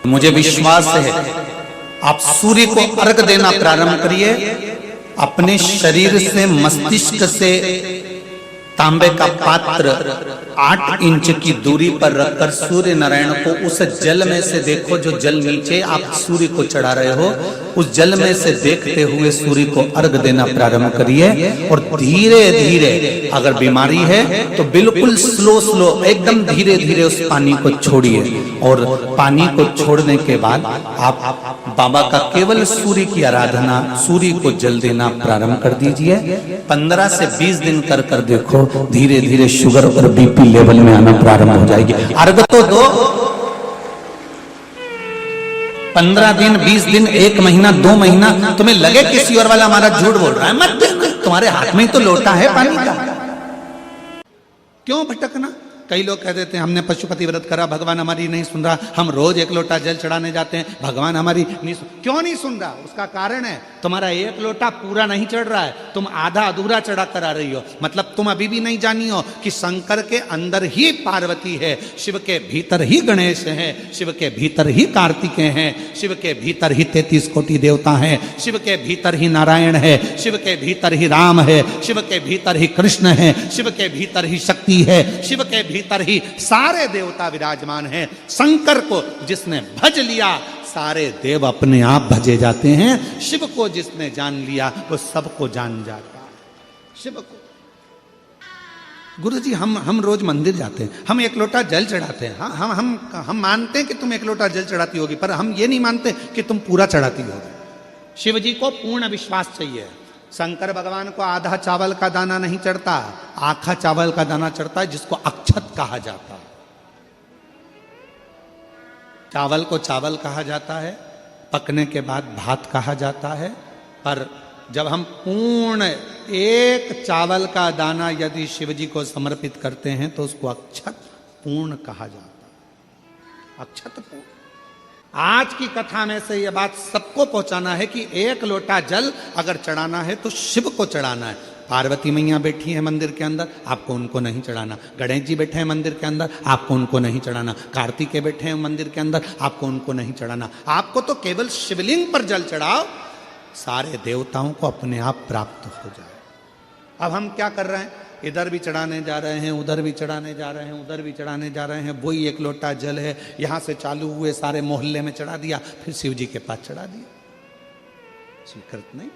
मुझे विश्वास है आप सूर्य को अर्घ देना प्रारंभ करिए। अपने शरीर से, मस्तिष्क से तांबे का पात्र 8 इंच की दूरी पर रखकर सूर्य नारायण को उस जल में से देखो, जो जल नीचे आप सूर्य को चढ़ा रहे हो, उस जल में से देखते हुए सूर्य को अर्घ देना प्रारंभ करिए। और धीरे धीरे, अगर बीमारी है तो बिल्कुल स्लो एकदम धीरे धीरे उस पानी को छोड़िए। और पानी को छोड़ने के बाद आप बाबा का केवल सूर्य की आराधना, सूर्य को जल देना प्रारंभ कर दीजिए। 15 से 20 दिन कर देखो, धीरे धीरे शुगर और बीपी लेवल में आना प्रारंभ हो जाएगी। अर्घ तो दो, 15 दिन, 20 दिन, 1 महीना, 2 महीना, तुम्हें लगे किसी और वाला हमारा झूठ बोल रहा है, मत देना, तुम्हारे हाथ में ही तो लोटा है पानी का, क्यों भटकना। कई लोग कह देते हैं हमने पशुपति व्रत करा, भगवान हमारी नहीं सुन रहा, हम रोज 1 लोटा जल चढ़ाने जाते हैं, भगवान हमारी नहीं सुन। क्यों नहीं सुन रहा? उसका कारण है तुम्हारा 1 लोटा पूरा नहीं चढ़ रहा है, तुम आधा अधूरा चढ़ा कर आ रही हो। मतलब तुम अभी भी नहीं जानी हो कि शंकर के अंदर ही पार्वती है, शिव के भीतर ही गणेश है, शिव के भीतर ही कार्तिकेय हैं, शिव के भीतर ही 33 कोटि देवता हैं, शिव के भीतर ही नारायण है, शिव के भीतर ही राम है, शिव के भीतर ही कृष्ण है, शिव के भीतर ही शक्ति है, शिव के भीतर ही सारे देवता विराजमान हैं। शंकर को जिसने भज लिया, सारे देव अपने आप भजे जाते हैं। शिव को जिसने जान लिया, वो सबको जान जाता है। शिव को गुरुजी हम रोज मंदिर जाते हैं, हम 1 लोटा जल चढ़ाते हैं। हाँ, हम मानते हैं कि तुम 1 लोटा जल चढ़ाती होगी, पर हम ये नहीं मानते कि तुम पूरा चढ़ाती होगी। शिव जी को पूर्ण विश्वास चाहिए। शंकर भगवान को आधा चावल का दाना नहीं चढ़ता, आखा चावल का दाना चढ़ता है, जिसको अक्षत कहा जाता है। चावल को चावल कहा जाता है, पकने के बाद भात कहा जाता है, पर जब हम पूर्ण 1 चावल का दाना यदि शिव जी को समर्पित करते हैं तो उसको अक्षत पूर्ण कहा जाता है। अक्षत पूर्ण। आज की कथा में से यह बात सबको पहुंचाना है कि 1 लोटा जल अगर चढ़ाना है तो शिव को चढ़ाना है। पार्वती मैया बैठी है मंदिर के अंदर, आपको उनको नहीं चढ़ाना। गणेश जी बैठे हैं मंदिर के अंदर, आपको उनको नहीं चढ़ाना। कार्तिकेय बैठे हैं मंदिर के अंदर, आपको उनको नहीं चढ़ाना। आपको तो केवल शिवलिंग पर जल चढ़ाओ, सारे देवताओं को अपने आप प्राप्त हो जाए। अब हम क्या कर रहे हैं? इधर भी चढ़ाने जा रहे हैं, उधर भी चढ़ाने जा रहे हैं, उधर भी चढ़ाने जा रहे हैं। वही 1 लोटा जल है, यहां से चालू हुए, सारे मोहल्ले में चढ़ा दिया, फिर शिव जी के पास चढ़ा दिया। स्वीकृत नहीं।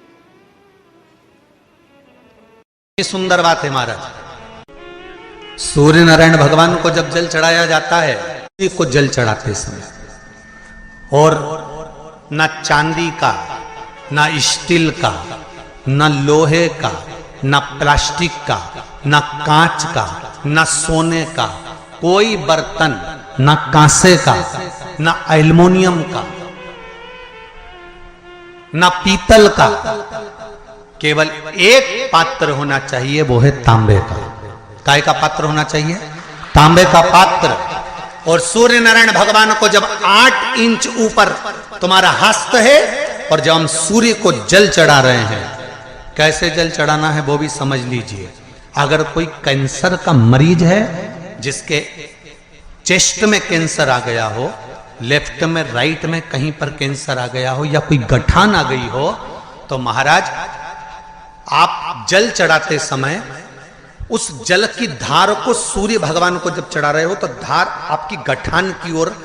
ये सुंदर बात है महाराज। सूर्य नारायण भगवान को जब जल चढ़ाया जाता है, को जल चढ़ाते समय, और ना चांदी का, ना स्टील का, ना लोहे का, ना प्लास्टिक का, ना कांच का, ना सोने का कोई बर्तन, ना कांसे का, ना एल्युमिनियम का, ना पीतल का, केवल 1 पात्र होना चाहिए, वो है तांबे का। काय का पात्र होना चाहिए? तांबे का पात्र। और सूर्य नारायण भगवान को जब 8 इंच ऊपर तुम्हारा हस्त है, और जब हम सूर्य को जल चढ़ा रहे हैं, कैसे जल चढ़ाना है वो भी समझ लीजिए। अगर कोई कैंसर का मरीज है, जिसके चेस्ट में कैंसर आ गया हो, लेफ्ट में, राइट में कहीं पर कैंसर आ गया हो, या कोई गठान आ गई हो, तो महाराज आप जल चढ़ाते समय उस जल की धार को सूर्य भगवान को जब चढ़ा रहे हो, तो धार आपकी गठान की ओर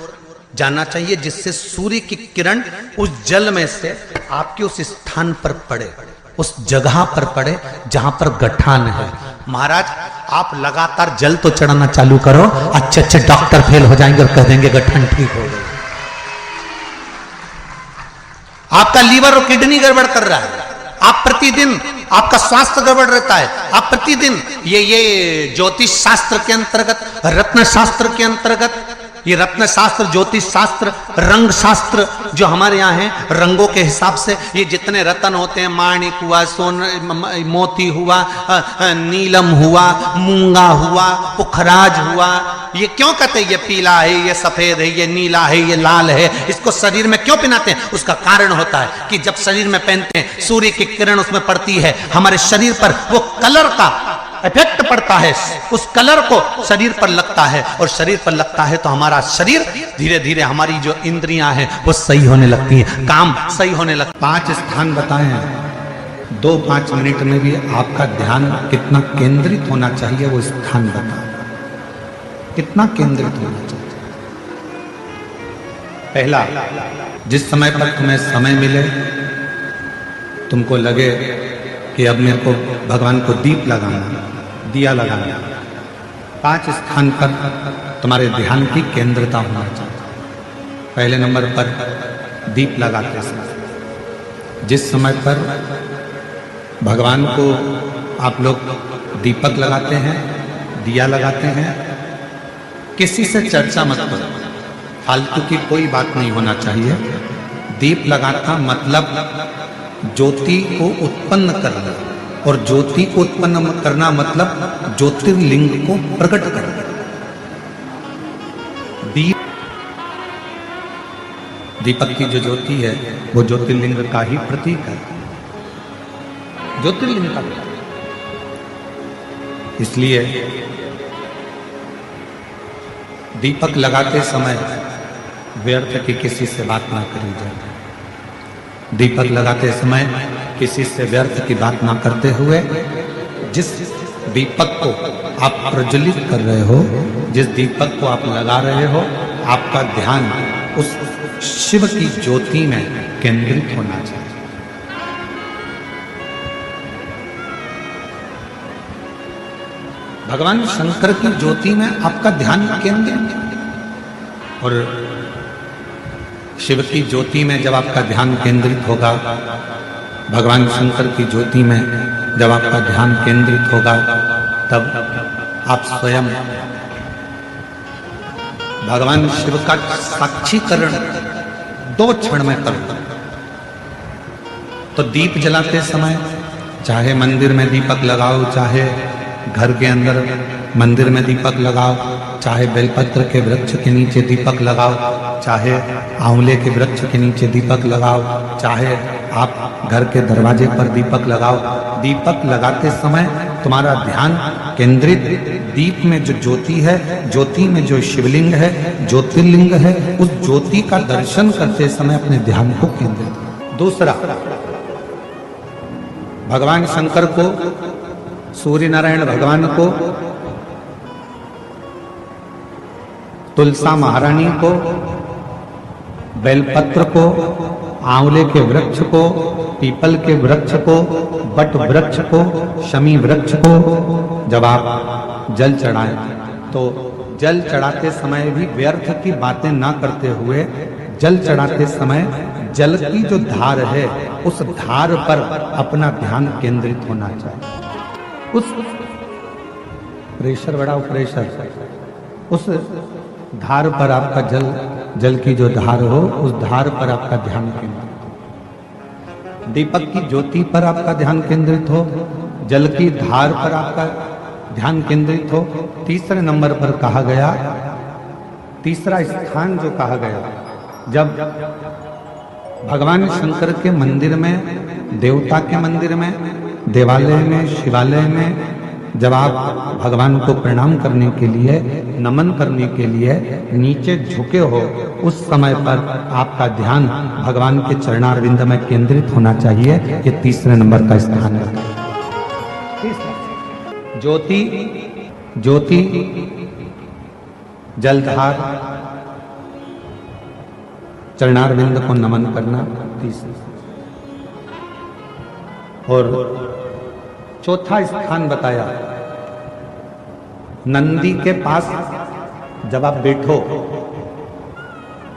जाना चाहिए, जिससे सूर्य की किरण उस जल में से आपके उस स्थान पर पड़े, उस जगह पर पड़े जहां पर गठान है। महाराज आप लगातार जल तो चढ़ाना चालू करो, अच्छे डॉक्टर फेल हो जाएंगे और कह देंगे गठान ठीक हो गई। आपका लीवर और किडनी गड़बड़ कर रहा है, आप प्रतिदिन, आपका स्वास्थ्य गड़बड़ रहता है, आप प्रतिदिन ये ज्योतिष शास्त्र के अंतर्गत, रत्न शास्त्र के अंतर्गत, ये रत्न शास्त्र, ज्योतिष शास्त्र, रंग शास्त्र जो हमारे यहाँ है, रंगों के हिसाब से ये जितने रत्न होते हैं, माणिक हुआ, मोती हुआ, नीलम हुआ, मूंगा हुआ, पुखराज हुआ, ये क्यों कहते हैं ये पीला है, ये सफेद है, ये नीला है, ये लाल है, इसको शरीर में क्यों पहनाते हैं? उसका कारण होता है कि जब शरीर में पहनते हैं, सूर्य की किरण उसमें पड़ती है, हमारे शरीर पर वो कलर का इफेक्ट पड़ता है, उस कलर को शरीर पर लगता है, और शरीर पर लगता है तो हमारा शरीर धीरे धीरे, हमारी जो इंद्रियां हैं वो सही होने लगती हैं, काम सही होने लगता है। 5 स्थान बताए हैं, 2-5 मिनट में भी आपका ध्यान कितना केंद्रित होना चाहिए वो स्थान बताओ, कितना केंद्रित होना चाहिए। पहला, जिस समय पर तुम्हें समय मिले, तुमको लगे कि अब मेरे को भगवान को दीप लगाना, दिया लगाना, 5 स्थान पर तुम्हारे ध्यान की केंद्रता होना चाहिए। पहले नंबर पर दीप लगाते समय, जिस समय पर भगवान को आप लोग दीपक लगाते हैं, दिया लगाते हैं, किसी से चर्चा मत करो, फालतू की कोई बात नहीं होना चाहिए। दीप लगाता मतलब ज्योति को उत्पन्न करना, और ज्योति को उत्पन्न करना मतलब ज्योतिर्लिंग को प्रकट करना। दीपक की जो ज्योति है वो ज्योतिर्लिंग का ही प्रतीक है, ज्योतिर्लिंग का। इसलिए दीपक लगाते समय व्यर्थ की किसी से बात ना करी जाए। दीपक लगाते समय किसी से व्यर्थ की बात ना करते हुए, जिस दीपक को आप प्रज्वलित कर रहे हो, जिस दीपक को आप लगा रहे हो, आपका ध्यान उस शिव की ज्योति में केंद्रित होना चाहिए। भगवान शंकर की ज्योति में आपका ध्यान केंद्रित, और शिव की ज्योति में जब आपका ध्यान केंद्रित होगा, भगवान शंकर की ज्योति में जब आपका ध्यान केंद्रित होगा, तब आप स्वयं भगवान शिव का साक्षीकरण 2 क्षण में करो। तो दीप जलाते समय, चाहे मंदिर में दीपक लगाओ, चाहे घर के अंदर मंदिर में दीपक लगाओ, चाहे बेलपत्र के वृक्ष के नीचे दीपक लगाओ, चाहे आंवले के वृक्ष के नीचे दीपक लगाओ, चाहे आप घर के दरवाजे पर दीपक लगाओ। दीपक लगाते समय तुम्हारा ध्यान केंद्रित दीप में जो ज्योति है, ज्योति में जो शिवलिंग है, ज्योतिर्लिंग है, उस ज्योति का दर्शन करते समय अपने ध्यान को केंद्रित। दूसरा, भगवान शंकर को, सूर्य नारायण भगवान को, तुलसा महारानी को, बेलपत्र को, आंवले के वृक्ष को, पीपल के वृक्ष को, बट वृक्ष को, शमी वृक्ष को जब आप जल चढ़ाएं, तो जल चढ़ाते समय भी व्यर्थ की बातें ना करते हुए, जल चढ़ाते समय जल की जो धार है उस धार पर अपना ध्यान केंद्रित होना चाहिए। उस प्रेशर बढ़ाओ, प्रेशर, उस धार पर आपका जल की जो धार हो, उस धार पर आपका ध्यान केंद्रित हो। दीपक की ज्योति पर आपका ध्यान केंद्रित हो, जल की धार पर आपका ध्यान केंद्रित हो। तीसरे नंबर पर कहा गया, तीसरा स्थान जो कहा गया, जब भगवान शंकर के मंदिर में, देवता के मंदिर में, देवालय में, शिवालय में जब आप भगवान को प्रणाम करने के लिए, नमन करने के लिए नीचे झुके हो, उस समय पर आपका ध्यान भगवान के चरणारविंद में केंद्रित होना चाहिए। ये तीसरे नंबर का स्थान है। ज्योति, ज्योति, जलधार, चरणारविंद को नमन करना, तीसरा। और चौथा स्थान बताया, नंदी के पास जब आप बैठो,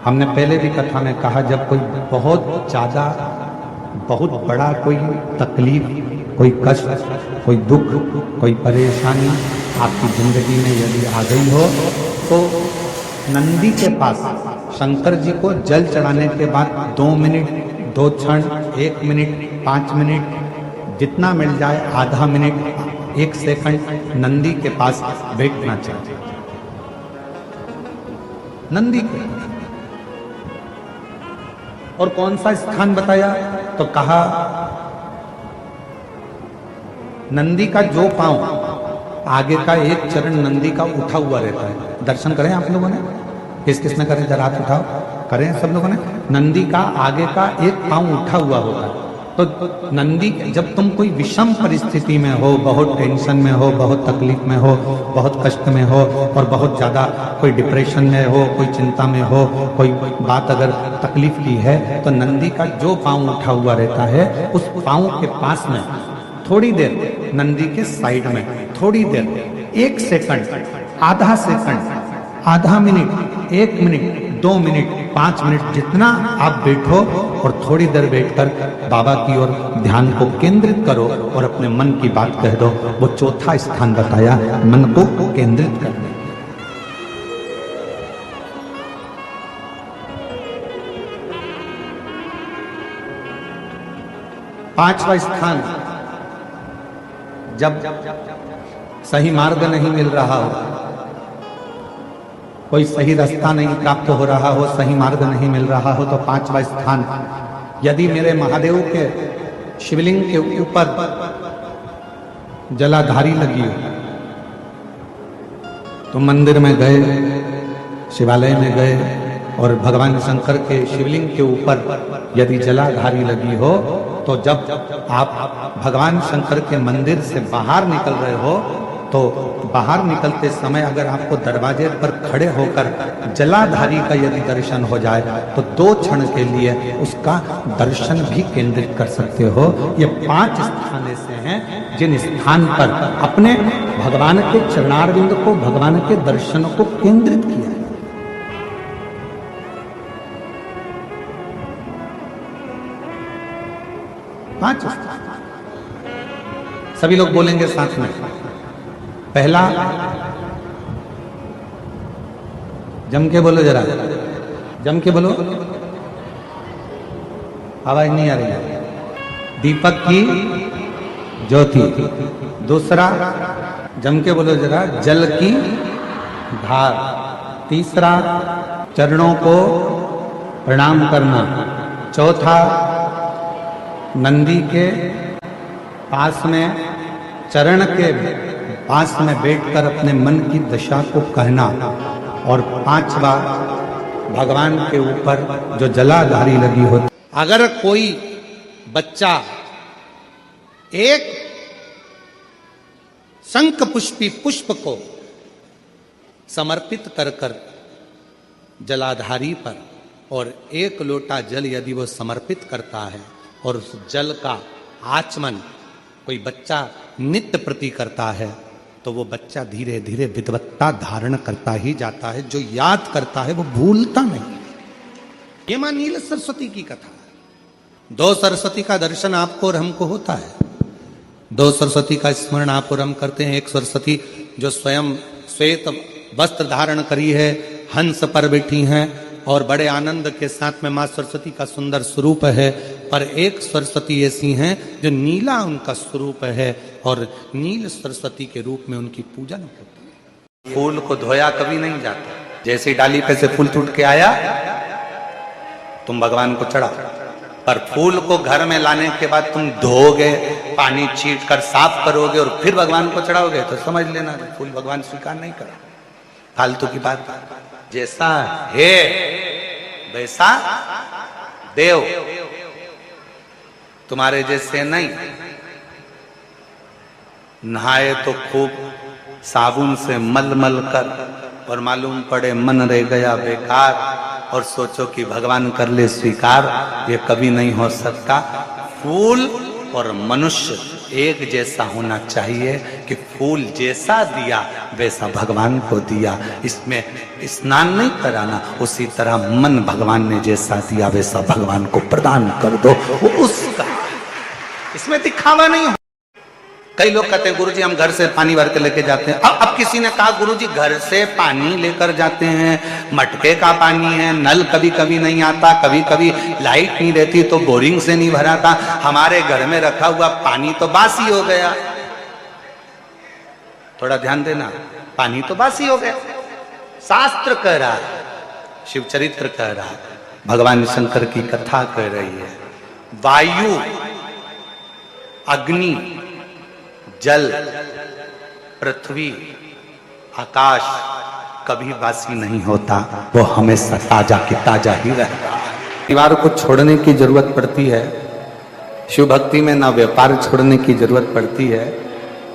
हमने पहले भी कथा में कहा, जब कोई बहुत ज्यादा, बहुत बड़ा कोई तकलीफ, कोई कष्ट, कोई दुख, कोई परेशानी आपकी जिंदगी में यदि आ गई हो, तो नंदी के पास शंकर जी को जल चढ़ाने के बाद 2 मिनट, 2 क्षण, 1 मिनट, 5 मिनट, जितना मिल जाए, आधा मिनट, 1 सेकंड नंदी के पास बैठना चाहिए। नंदी के, और कौन सा स्थान बताया, तो कहा नंदी का जो पांव आगे का एक चरण नंदी का उठा हुआ रहता है। दर्शन करें आप लोगों ने, किस किसने करें जरा हाथ उठाओ, करें सब लोगों ने। नंदी का आगे का एक पांव उठा हुआ होता है। तो नंदी, जब तुम कोई विषम परिस्थिति में हो, बहुत टेंशन में हो, बहुत तकलीफ में हो, बहुत कष्ट में हो, और बहुत ज़्यादा कोई डिप्रेशन में हो, कोई चिंता में हो, कोई बात अगर तकलीफ की है, तो नंदी का जो पांव उठा हुआ रहता है, उस पांव के पास में थोड़ी देर, नंदी के साइड में थोड़ी देर, 1 सेकंड, आधा सेकंड, आधा मिनट, 1 मिनट, 2 मिनट, 5 मिनट, जितना आप बैठो और थोड़ी देर बैठकर बाबा की ओर ध्यान को केंद्रित करो और अपने मन की बात कह दो। वो चौथा स्थान बताया मन को केंद्रित करने। पांचवा स्थान, जब सही मार्ग नहीं मिल रहा हो, कोई सही रास्ता नहीं प्राप्त हो रहा हो, सही मार्ग नहीं मिल रहा हो, तो पांचवा स्थान, यदि मेरे महादेव के शिवलिंग के ऊपर जलाधारी लगी हो, तो मंदिर में गए, शिवालय में गए और भगवान शंकर के शिवलिंग के ऊपर यदि जलाधारी लगी हो, तो जब आप भगवान शंकर के मंदिर से बाहर निकल रहे हो, तो बाहर निकलते समय अगर आपको दरवाजे पर खड़े होकर जलाधारी का यदि दर्शन हो जाए, तो 2 क्षण के लिए उसका दर्शन भी केंद्रित कर सकते हो। ये 5 स्थान ऐसे हैं जिन स्थान पर अपने भगवान के चरणारविंद को, भगवान के दर्शन को केंद्रित किया है। पांच सभी लोग बोलेंगे साथ में। पहला, जम के बोलो जरा, जम के बोलो, आवाज नहीं आ रही है। दीपक की ज्योति। दूसरा, जम के बोलो जरा, जल की धार। तीसरा, चरणों को प्रणाम करना। चौथा, नंदी के पास में, चरण के पास में बैठकर अपने मन की दशा को कहना। और पांचवा, भगवान के ऊपर जो जलाधारी लगी होती। अगर कोई बच्चा एक शंख पुष्पी पुष्प को समर्पित कर कर जलाधारी पर, और 1 लोटा जल यदि वो समर्पित करता है, और उस जल का आचमन कोई बच्चा नित्य प्रति करता है, तो वो बच्चा धीरे धीरे विद्वत्ता धारण करता ही जाता है। जो याद करता है वो भूलता नहीं। ये मां नील सरस्वती की कथा है। 2 सरस्वती का दर्शन आपको और हमको होता है। 2 सरस्वती का स्मरण आप और हम करते हैं। एक सरस्वती जो स्वयं श्वेत वस्त्र धारण करी है, हंस पर बैठी हैं और बड़े आनंद के साथ में मां सरस्वती का सुंदर स्वरूप है। पर एक सरस्वती ऐसी हैं जो नीला उनका स्वरूप है, और नील सरस्वती के रूप में उनकी पूजन होती है। फूल को धोया कभी नहीं जाता। जैसे डाली पे से फूल टूट के आया, तुम भगवान को चढ़ा, पर फूल को घर में लाने के बाद तुम धोगे, पानी छीट कर साफ करोगे और फिर भगवान को चढ़ाओगे, तो समझ लेना फूल भगवान स्वीकार नहीं कर। फालतू की बात। जैसा है वैसा देव, तुम्हारे जैसे नहीं। नहाए तो खूब साबुन से मल मल कर, और मालूम पड़े मन रह गया बेकार, और सोचो कि भगवान कर ले स्वीकार, ये कभी नहीं हो सकता। फूल और मनुष्य एक जैसा होना चाहिए कि फूल जैसा दिया वैसा भगवान को दिया। इसमें स्नान नहीं कराना, उसी तरह मन भगवान ने जैसा दिया वैसा भगवान को प्रदान कर दो, वो उसका। इसमें दिखावा नहीं हो। कई लोग कहते हैं गुरुजी हम घर से पानी भर के लेके जाते हैं। अब किसी ने कहा गुरुजी घर से पानी लेकर जाते हैं, मटके का पानी है, नल कभी कभी नहीं आता, कभी कभी लाइट नहीं रहती तो बोरिंग से नहीं भराता, हमारे घर में रखा हुआ पानी तो बासी हो गया। थोड़ा ध्यान देना, पानी तो बासी हो गया। शास्त्र कह रहा है, शिव चरित्र कह रहा है, भगवान शंकर की कथा कह रही है। वायु, अग्नि, जल, पृथ्वी आकाश कभी बासी नहीं होता, वो हमेशा ताजा की ताजा ही रहता है। परिवार को छोड़ने की जरूरत पड़ती है, शिव भक्ति में ना व्यापार छोड़ने की जरूरत पड़ती है,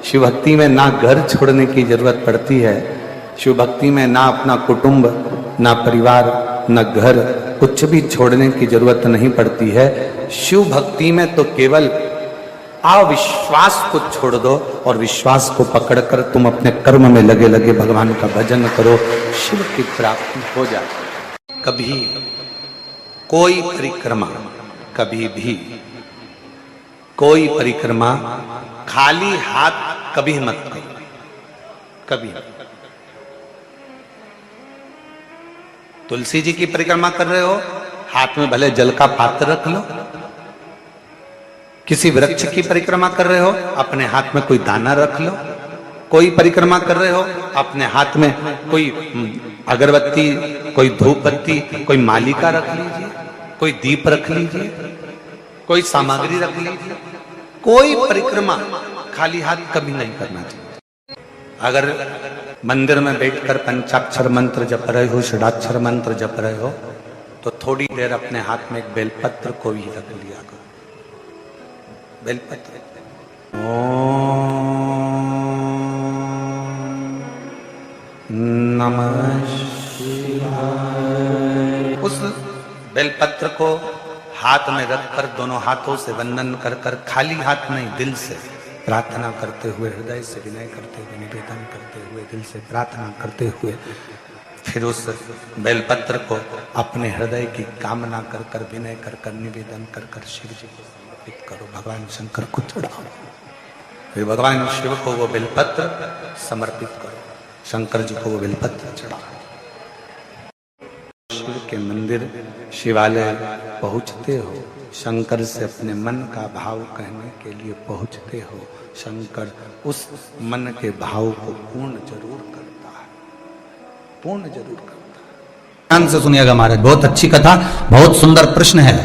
शिव भक्ति में ना घर छोड़ने की जरूरत पड़ती है, शिव भक्ति में ना अपना कुटुंब, ना परिवार, ना घर, कुछ भी छोड़ने की जरूरत नहीं पड़ती है। शिव भक्ति में तो केवल अविश्वास को छोड़ दो और विश्वास को पकड़कर तुम अपने कर्म में लगे लगे भगवान का भजन करो, शिव की प्राप्ति हो जाती। कभी कोई परिक्रमा, कभी भी कोई परिक्रमा खाली हाथ कभी मत करो, कभी। तुलसी जी की परिक्रमा कर रहे हो, हाथ में भले जल का पात्र रख लो। किसी वृक्ष की परिक्रमा कर रहे हो, अपने हाथ में कोई दाना रख लो। कोई परिक्रमा कर रहे हो, अपने हाथ में कोई अगरबत्ती, कोई धूप बत्ती, कोई मालिका रख लीजिए, कोई दीप रख लीजिए, कोई सामग्री रख लीजिए। कोई परिक्रमा खाली हाथ कभी नहीं करना चाहिए। अगर मंदिर में बैठकर पंचाक्षर मंत्र जप रहे हो, षडाक्षर मंत्र जप रहे हो, तो थोड़ी देर अपने हाथ में एक बेलपत्र को भी रख लिया करो। बेलपत्र। नमः शिवाय। उस बेलपत्र को हाथ में रखकर दोनों हाथों से वंदन कर कर, खाली हाथ नहीं, दिल से प्रार्थना करते हुए, हृदय से विनय करते हुए, निवेदन करते हुए, दिल से प्रार्थना करते हुए, फिर उस बेलपत्र को अपने हृदय की कामना कर कर, विनय कर कर, निवेदन कर कर शिव जी को समर्पित करो, भगवान शंकर को चढ़ाओ। फिर भगवान शिव को वो बेलपत्र समर्पित करो, शंकर जी को वो बेलपत्र चढ़ाओ। शिव के मंदिर, शिवालय पहुंचते हो, शंकर से अपने मन का भाव कहने के लिए पहुंचते हो, शंकर उस मन के भाव को पूर्ण जरूर करता है, पूर्ण जरूर करता है। ध्यान से सुनिएगा महाराज, बहुत अच्छी कथा, बहुत सुंदर प्रश्न है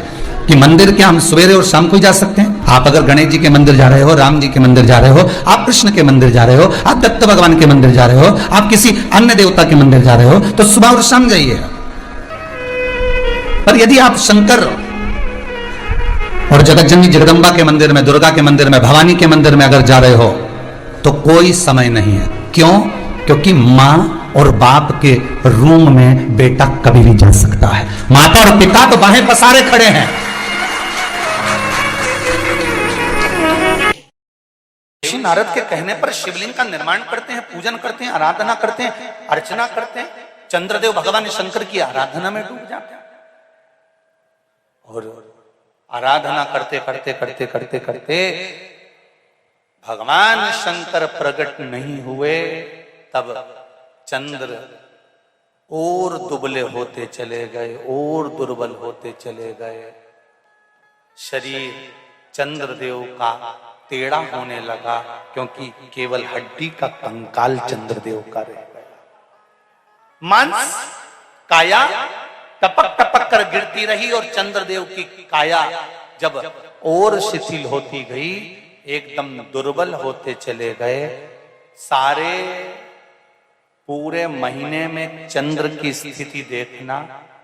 कि मंदिर क्या हम सवेरे और शाम को ही जा सकते हैं? आप अगर गणेश जी के मंदिर जा रहे हो, राम जी के मंदिर जा रहे हो, आप कृष्ण के मंदिर जा रहे हो, आप दत्त भगवान के मंदिर जा रहे हो, आप किसी अन्य देवता के मंदिर जा रहे हो, तो सुबह और शाम जाइए। पर यदि आप शंकर और जगतजननी जगदम्बा के मंदिर में, दुर्गा के मंदिर में, भवानी के मंदिर में अगर जा रहे हो, तो कोई समय नहीं है। क्यों? क्योंकि मां और बाप के रूम में बेटा कभी भी जा सकता है। माता और पिता तो बाहें पसारे खड़े हैं। नारद के कहने पर शिवलिंग का निर्माण करते हैं, पूजन करते हैं, आराधना करते हैं, अर्चना करते हैं, चंद्रदेव भगवान शंकर की आराधना में डूब जाते हैं। और आराधना करते करते करते करते करते भगवान शंकर प्रकट नहीं हुए, तब चंद्र और दुबले होते चले गए, और दुर्बल होते चले गए। शरीर चंद्रदेव का टेढ़ा होने लगा, क्योंकि केवल हड्डी का कंकाल चंद्रदेव का रह गया। मांस काया टपक टपक कर गिरती रही, और चंद्रदेव की काया जब और शिथिल होती गई, एकदम दुर्बल होते चले गए। सारे पूरे महीने में चंद्र की स्थिति देखना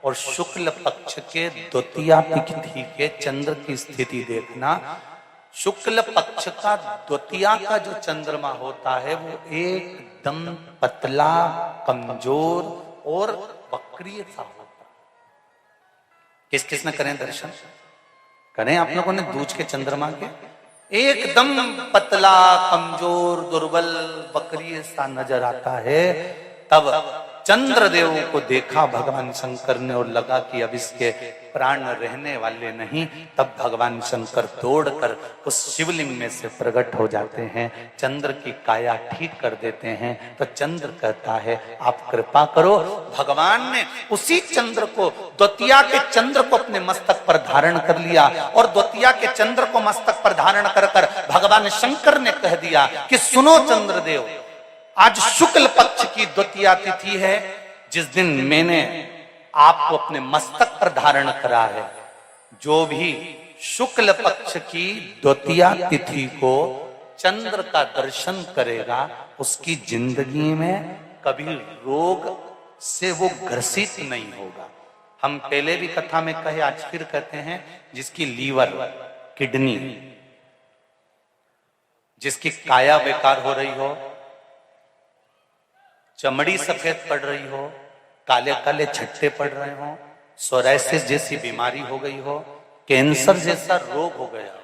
और शुक्ल पक्ष के द्वितीया तिथि के चंद्र की स्थिति देखना। शुक्ल पक्ष का द्वितीया का जो चंद्रमा होता है वो एकदम पतला, कमजोर और वक्रीय सा होता है। किस किस ने करें दर्शन? करें आप लोगों ने दूज के चंद्रमा के? एकदम पतला, कमजोर, दुर्बल, वक्रीय सा नजर आता है। तब चंद्रदेव को देखा भगवान शंकर ने और लगा कि अब इसके प्राण रहने वाले नहीं। तब भगवान शंकर दौड़कर उस शिवलिंग में से प्रकट हो जाते हैं, चंद्र की काया ठीक कर देते हैं। तो चंद्र कहता है आप कृपा करो। भगवान ने उसी चंद्र को, द्वितीया के चंद्र को अपने मस्तक पर धारण कर लिया, और द्वितीया के चंद्र को मस्तक पर धारण कर कर भगवान शंकर ने कह दिया कि सुनो चंद्रदेव, आज शुक्ल पक्ष की द्वितीया तिथि है, जिस दिन मैंने आपको अपने मस्तक पर धारण करा है। जो भी शुक्ल पक्ष की द्वितीया तिथि को चंद्र का दर्शन करेगा उसकी जिंदगी में कभी रोग से वो ग्रसित नहीं होगा। हम पहले भी कथा में कहे, आज फिर कहते हैं, जिसकी लीवर, किडनी, जिसकी काया बेकार हो रही हो, चमड़ी सफेद पड़ रही हो, काले काले छट्टे पड़ रहे हो, सोराइसिस जैसी बीमारी हो गई हो, कैंसर जैसा रोग हो गया हो,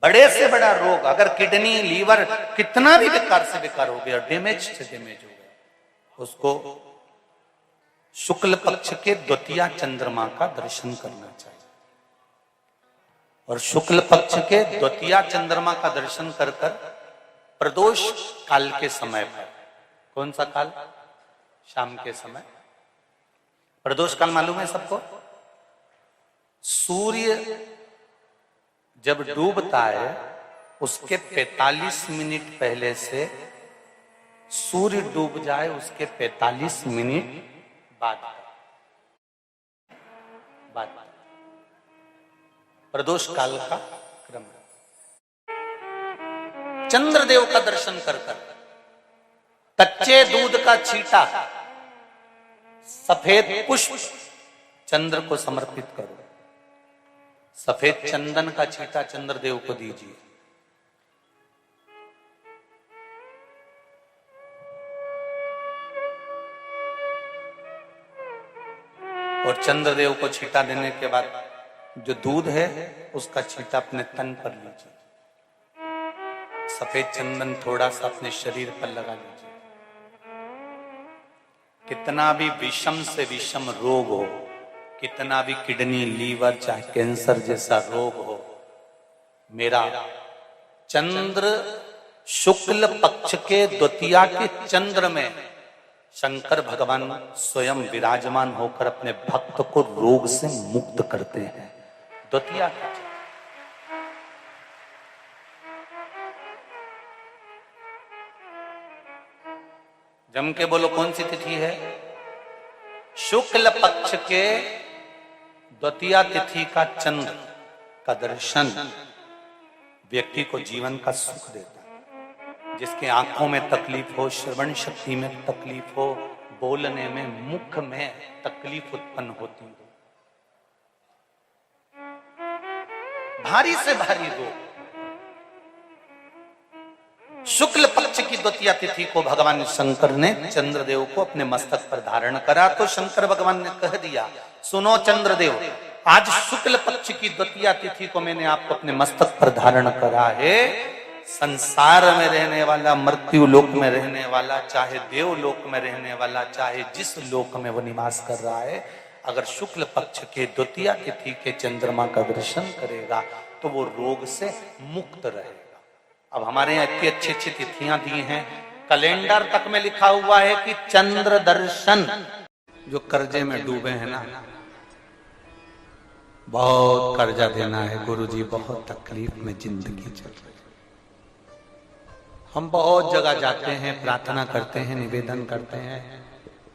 बड़े से बड़ा रोग, अगर किडनी, लीवर कितना भी बेकार से बेकार हो गया, डैमेज से डैमेज हो गया, उसको शुक्ल पक्ष के द्वितीया चंद्रमा का दर्शन करना चाहिए। और शुक्ल पक्ष के द्वितीया चंद्रमा का दर्शन कर कर प्रदोष काल के समय पर, कौन सा काल? शाम के समय। प्रदोष काल मालूम है सबको? सूर्य जब डूबता है उसके 45 मिनट पहले से सूर्य डूब जाए उसके 45 मिनट बाद प्रदोष काल का क्रम है। चंद्रदेव का दर्शन कर कर कच्चे दूध का छींटा, सफेद पुष्प चंद्र को समर्पित करो, सफेद चंदन का छींटा चंद्रदेव को दीजिए। और चंद्रदेव को छींटा देने के बाद जो दूध है उसका छींटा अपने तन पर लीजिए, सफेद चंदन थोड़ा सा अपने शरीर पर लगा लीजिए। कितना भी विषम से विषम रोग हो, कितना भी किडनी, लीवर, चाहे कैंसर जैसा रोग हो, मेरा चंद्र शुक्ल पक्ष के द्वितीया के चंद्र में शंकर भगवान स्वयं विराजमान होकर अपने भक्त को रोग से मुक्त करते हैं। द्वितीया के चंद्र। जम के बोलो, कौन सी तिथि है? शुक्ल पक्ष के द्वितीया तिथि का चंद्र का दर्शन व्यक्ति को जीवन का सुख देता है। जिसके आंखों में तकलीफ हो, श्रवण शक्ति में तकलीफ हो, बोलने में, मुख में तकलीफ उत्पन्न होती हो, भारी से भारी रोग, शुक्ल पक्ष की द्वितीया तिथि को भगवान शंकर ने चंद्रदेव को अपने मस्तक पर धारण करा। तो शंकर भगवान ने कह दिया, सुनो चंद्रदेव, आज शुक्ल पक्ष की द्वितीया तिथि को मैंने आपको अपने मस्तक पर धारण करा है। संसार में रहने वाला, मृत्यु लोक में रहने वाला, चाहे देवलोक में रहने वाला, चाहे जिस लोक में वो निवास कर रहा है, अगर शुक्ल पक्ष के द्वितीया तिथि के चंद्रमा का दर्शन करेगा तो वो रोग से मुक्त रहेगा। अब हमारे यहाँ इतनी अच्छी अच्छी तिथियां दी हैं, कैलेंडर तक में लिखा हुआ है कि चंद्र दर्शन। जो कर्जे में डूबे हैं ना, बहुत कर्जा देना है गुरुजी, बहुत तकलीफ में जिंदगी चल रही है। हम बहुत जगह जाते हैं, प्रार्थना करते हैं, निवेदन करते हैं,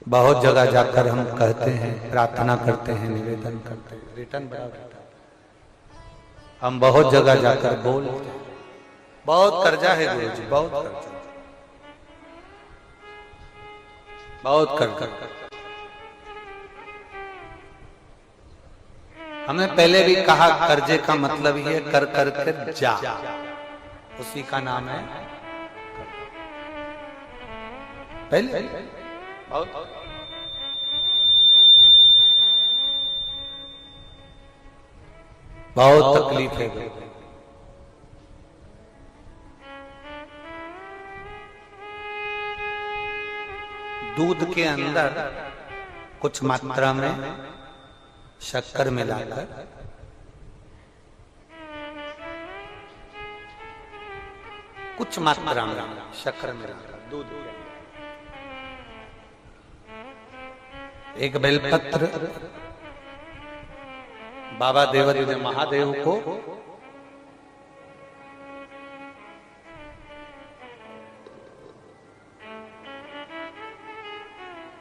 बहुत जगह जाकर हम कहते हैं, प्रार्थना करते हैं, निवेदन करते हैं, रिटर्न बड़ा रहता है। हम बहुत जगह जाकर बोलते हैं, बहुत कर्जा है गुरुजी, बहुत कर्जा, बहुत कर्जा। हमने पहले भी कहा, कर्जे का मतलब ही है कर कर कर जा, उसी का नाम है पहले। बहुत तकलीफ है। दूध के अंदर कुछ मात्रा में शक्कर मिलाकर कुछ मात्रा में शक्कर मिलाकर दूध के अंदर एक बेलपत्र बाबा देवादिदेव महादेव को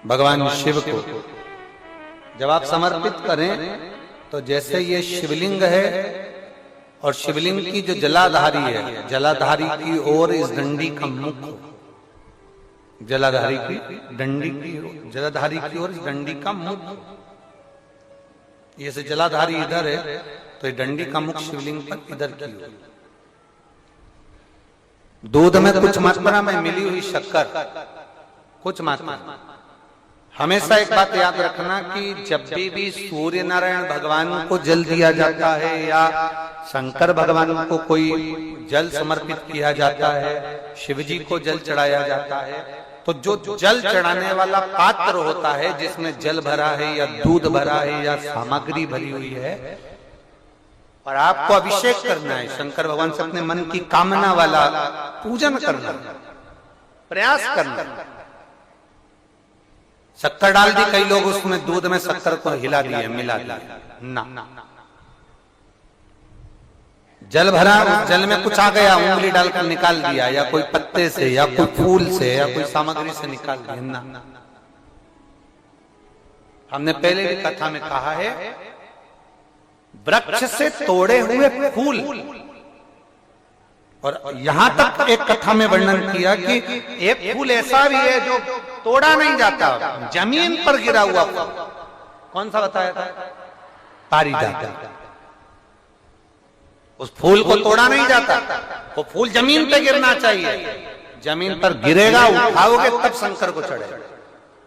भगवान शिव को जब आप समर्पित करें तो जैसे ये शिवलिंग है और शिवलिंग की जो जलाधारी है, जलाधारी की ओर इस डंडी का मुख, जलाधारी की डंडी की, जलाधारी की ओर इस डंडी का मुख, ये से जलाधारी इधर है तो ये डंडी का मुख शिवलिंग पर इधर की ओर। दूध में कुछ मात्रा में मिली हुई शक्कर, कुछ मात्रा। हमेशा एक बात याद रखना कि जब भी सूर्य नारायण भगवान को जल दिया जाता है या शंकर भगवान को कोई जल समर्पित किया जाता है, शिव जी को जल चढ़ाया जाता है, तो जो जल चढ़ाने वाला पात्र होता है जिसमें जल भरा है या दूध भरा है या सामग्री भरी हुई है और आपको अभिषेक करना है, शंकर भगवान से अपने मन की कामना वाला पूजन करना, प्रयास करना। शक्कर डाल दी, कई लोग उसमें दूध में शक्कर को हिला दिए, मिला दिया ना, जल भरा, जल में कुछ आ गया, उंगली डालकर निकाल दिया या कोई पत्ते से या कोई फूल से या कोई सामग्री से निकाल दिया ना। हमने पहले भी कथा में कहा है, वृक्ष से तोड़े हुए फूल, और यहां तक एक कथा में वर्णन किया कि एक फूल ऐसा भी है जो तोड़ा नहीं जाता, जमीन पर गिरा हुआ फूल। कौन सा बताया था? पारिजात। उस फूल को तोड़ा नहीं जाता, वो फूल जमीन पे गिरना चाहिए, जमीन पर गिरेगा, उठाओगे तब शंकर को चढ़ेगा,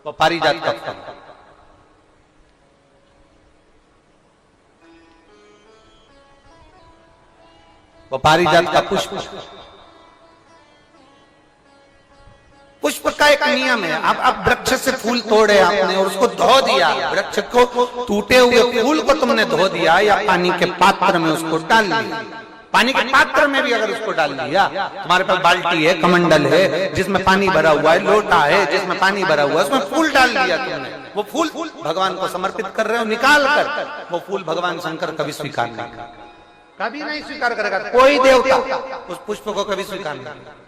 वो पारिजात का फल। वो पारिजात का पुष्प, पुष्प का एक नियम है। अब वृक्ष से फूल तोड़े आपने और उसको धो दिया, वृक्ष को, टूटे हुए फूल को तुमने धो दिया या पानी के पात्र में उसको डाल दिया, पानी के पात्र में भी अगर उसको डाल दिया, तुम्हारे पास बाल्टी है, कमंडल है जिसमें पानी भरा हुआ है, लोटा है जिसमें पानी भरा हुआ है, उसमें फूल डाल दिया तुमने, वो फूल भगवान को समर्पित कर रहे हो, निकाल कर वो फूल भगवान शंकर कभी स्वीकार नहीं करेगा, कभी नहीं स्वीकार करेगा, कोई देवता उस पुष्प को कभी स्वीकार नहीं करेगा।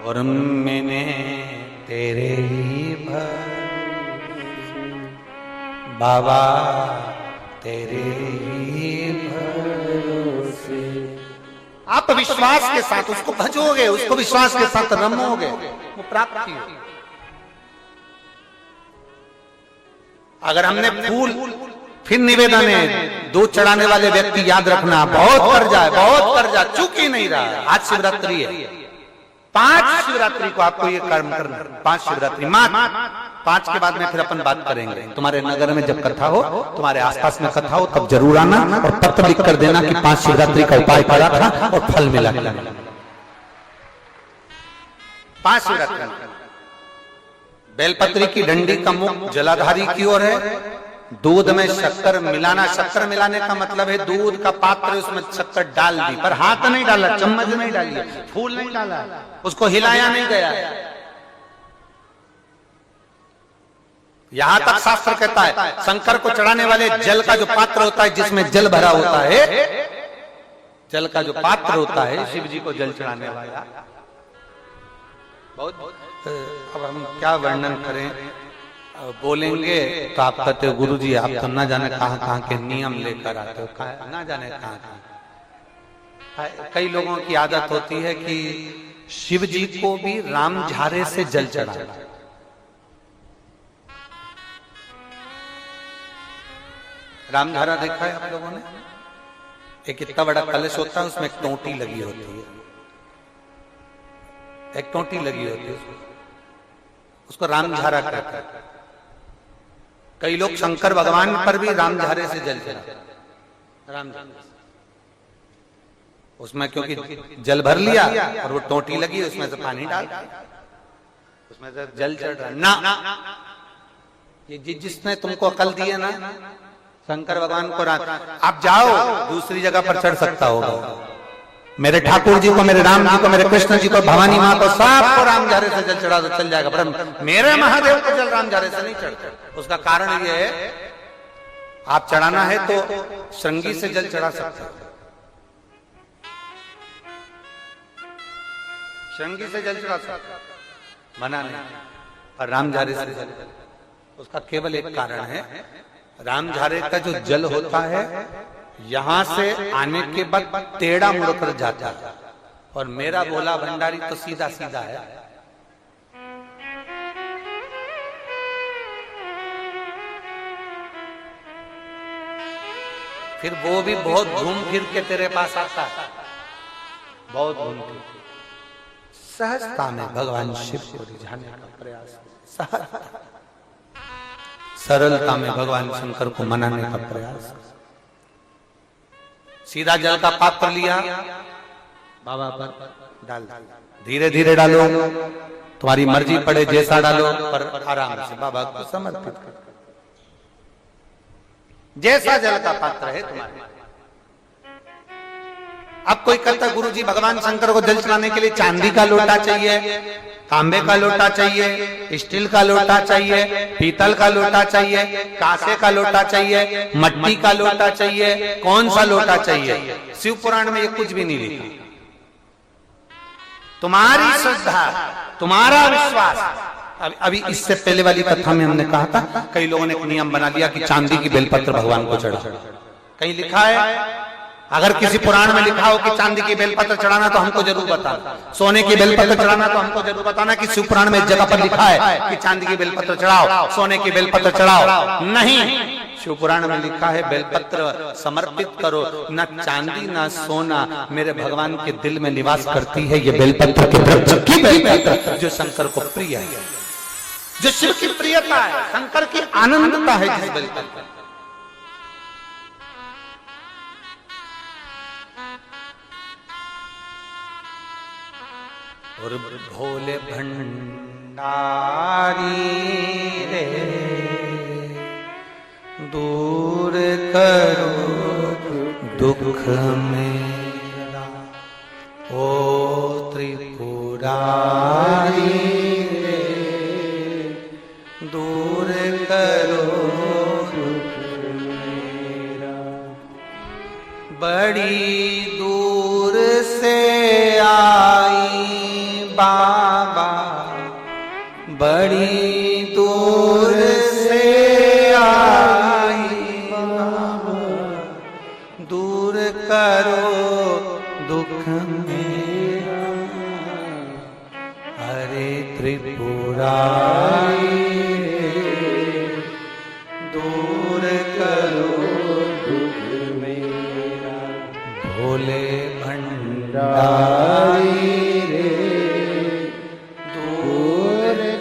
और मैंने तेरे ही बाबा तेरे ही भरोसे, आप विश्वास के साथ उसको भजोगे, उसको विश्वास के साथ रमोगे, वो प्राप्ति होगी। अगर हमने फूल, फिर निवेदन है, दूध चढ़ाने वाले व्यक्ति याद रखना, बहुत कर्जा चूक ही नहीं रहा। आज शिवरात्रि है, 5 शिवरात्रि को आपको ये कर्म करना, 5 शिवरात्रि, 5 के बाद में फिर अपन बात करेंगे। तुम्हारे नगर में जब कथा हो, तुम्हारे आसपास में कथा हो, तब जरूर आना और पत्र लिख कर देना कि 5 शिवरात्रि का उपाय करा था और फल मिला। 5 शिवरात्रि। बेलपत्री की डंडी का मुख जलाधारी की ओर है, दूध में शक्कर मिलाना, शक्कर मिलाने का मतलब है दूध का पात्र उसमें शक्कर डाल दी, पर हाथ नहीं डाला, चम्मच नहीं डाली, फूल नहीं डाला, उसको हिलाया नहीं गया। यहां तक शास्त्र कहता है शंकर को चढ़ाने वाले जल का जो पात्र होता है, जिसमें जल भरा होता है, जल का जो पात्र होता है, शिव जी को जल चढ़ाने वाला, बहुत अब हम क्या वर्णन करें, बोलेंगे तो आप कहते हो गुरु जी आप तो ना जाने कहां के नियम लेकर आते हो, ना जाने कहां। कई लोगों की आदत होती है कि शिव जी को भी राम झारे से जल चढ़ाना। राम झारा देखा है आप लोगों ने? एक इतना बड़ा कलश होता है, उसमें एक टोंटी लगी होती है, एक टोंटी लगी होती है, उसको रामझारा कहते हैं। कई लोग शंकर भगवान पर भी रामझारे से जल चढ़ाते, रामझारे उसमें, क्योंकि जल भर लिया और वो टोंटी लगी, उसमें से पानी डाल, उसमें से जल चढ़ रहा ना। ये जिसने तुमको अकल दी है ना, शंकर भगवान को आप जाओ दूसरी जगह पर चढ़ सकता होगा, मेरे ठाकुर जी को, मेरे राम जी को, मेरे कृष्ण जी को, भवानी माँ को, सबको रामझारे से जल चढ़ा तो चल जाएगा, पर मेरे महादेव को जल रामझारे से नहीं चढ़ता। उसका कारण ये है, आप चढ़ाना है तो श्रृंगी से जल चढ़ा सकते हो, श्रृंगी से जल चढ़ा सकते, मना नहीं, और रामझारे से जल उसका केवल एक कारण है, रामझारे का जो जल होता है यहां से आने के बाद टेढ़ा मुड़कर जाता है, और मेरा भोला भंडारी तो सीधा सीधा है। फिर वो भी बहुत घूम फिर के तेरे पास आता है, बहुत घूम फिर। सहजता में भगवान शिव को रिझाने का प्रयास, सहजता, सरलता में भगवान शंकर को मनाने का प्रयास। सीधा जल का पात्र लिया, बाबा पर डाल, धीरे धीरे डालो, तुम्हारी मर्जी पड़े जैसा डालो, पर आराम से बाबा को समर्पित करो। जैसा जल का पात्र है तुम्हारे। अब कोई कहता गुरुजी भगवान शंकर को जल चढ़ाने के लिए चांदी का लोटा चाहिए, तांबे का लोटा चाहिए, स्टील का लोटा चाहिए, पीतल का लोटा चाहिए, कांसे का लोटा चाहिए, मट्टी का लोटा चाहिए, कौन सा लोटा चाहिए? शिव पुराण में ये कुछ भी नहीं लिखा। तुम्हारी श्रद्धा, तुम्हारा विश्वास। अभी इससे पहले वाली कथा में हमने कहा था, कई लोगों ने एक नियम बना लिया कि चांदी की बेलपत्र भगवान को चढ़ा। कहीं लिखा है? अगर किसी पुराण में लिखा हो कि चांदी की बेलपत्र चढ़ाना तो हमको जरूर बताना, सोने की बेलपत्र चढ़ाना तो हमको जरूर बताना कि शिव पुराण में एक जगह पर लिखा है कि चांदी की बेलपत्र चढ़ाओ, सोने की बेलपत्र चढ़ाओ। नहीं, शिव पुराण में लिखा है बेलपत्र समर्पित करो, न चांदी न सोना, मेरे भगवान के दिल में निवास करती है ये बेलपत्र के वृक्ष की बेलपत्र, जो शंकर को प्रिय है, जो शिव की प्रियता है, शंकर की आनंदता है जिस बेलपत्र। और भोले भंडारी रे दूर करो दुख मेरा, ओ त्रिपुरारी रे दूर करो दुख मेरा। बड़ी दूर से आई बाबा, बड़ी दूर से आई बाबा, दूर करो दुख मेरा। हरे त्रिपुरारी दूर करो दुख मेरा। भोले भंडारी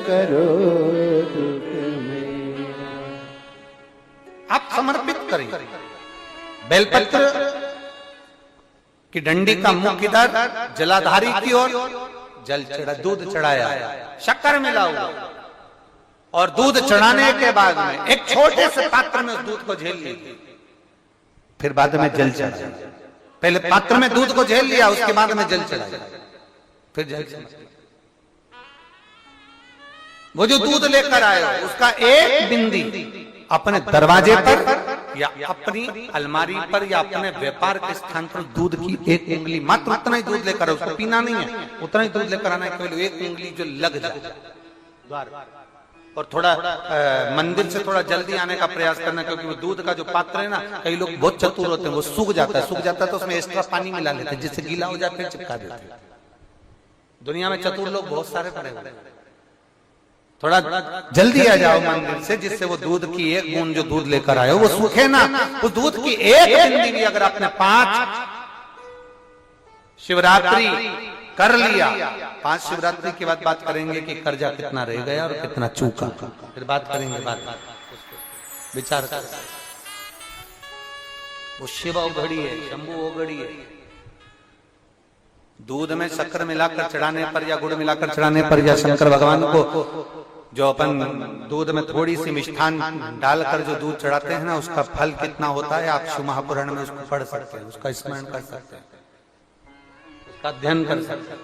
करो दुख मेरा। आप समर्पित करें। बेलपत्र की डंडी का मुख इधर, जलाधारी की ओर, जल चढ़ा, दूध चढ़ाया, शक्कर मिला हुआ, और दूध चढ़ाने के बाद में एक छोटे से पात्र में उस दूध को झेल लिया, फिर बाद में जल चढ़ाया। पहले पात्र में दूध को झेल लिया, उसके बाद में जल चढ़ाया, फिर जल चढ़ाया। वो जो दूध लेकर आए उसका एक बिंदी अपने दरवाजे पर या अपनी अलमारी पर या अपने व्यापार के स्थान पर दूध की एक उंगली, मात्र उतना ही दूध लेकर, उसको पीना नहीं है, उतना ही दूध लेकर आना है, केवल एक उंगली जो लग जाए द्वार। और थोड़ा मंदिर से थोड़ा जल्दी आने का प्रयास करना, क्योंकि वो दूध का जो पात्र है ना, कई लोग बहुत चतुर होते हैं, वो सूख जाता है तो उसमें एक्स्ट्रा पानी मिला लेते हैं, जिससे गीला हो जाता है, चिपका देते हैं। दुनिया में चतुर लोग बहुत सारे पड़े हुए हैं। थोड़ा जल्दी आ जाओ मंदिर से, जिससे वो दूध की एक बूंद जो दूध लेकर आए वो सूखे ना। उस दूध की एक बूंद भी अगर आपने 5 शिवरात्रि कर लिया, 5 शिवरात्रि के बाद बात करेंगे कि कर्जा कितना रह गया और कितना चूका, फिर बात करेंगे, बात विचार कर। वो शिव ओघड़ी है, शंभू ओघड़ी है। दूध में शक्कर मिलाकर चढ़ाने पर या गुड़ मिलाकर चढ़ाने पर या शंकर भगवान को जो अपन दूध में थोड़ी सी मिष्ठान डालकर जो दूध चढ़ाते हैं ना, उसका फल कितना होता है आप शिव महापुराण में उसको पढ़ सकते हैं, उसका स्मरण कर सकते हैं, उसका अध्ययन कर सकते हैं।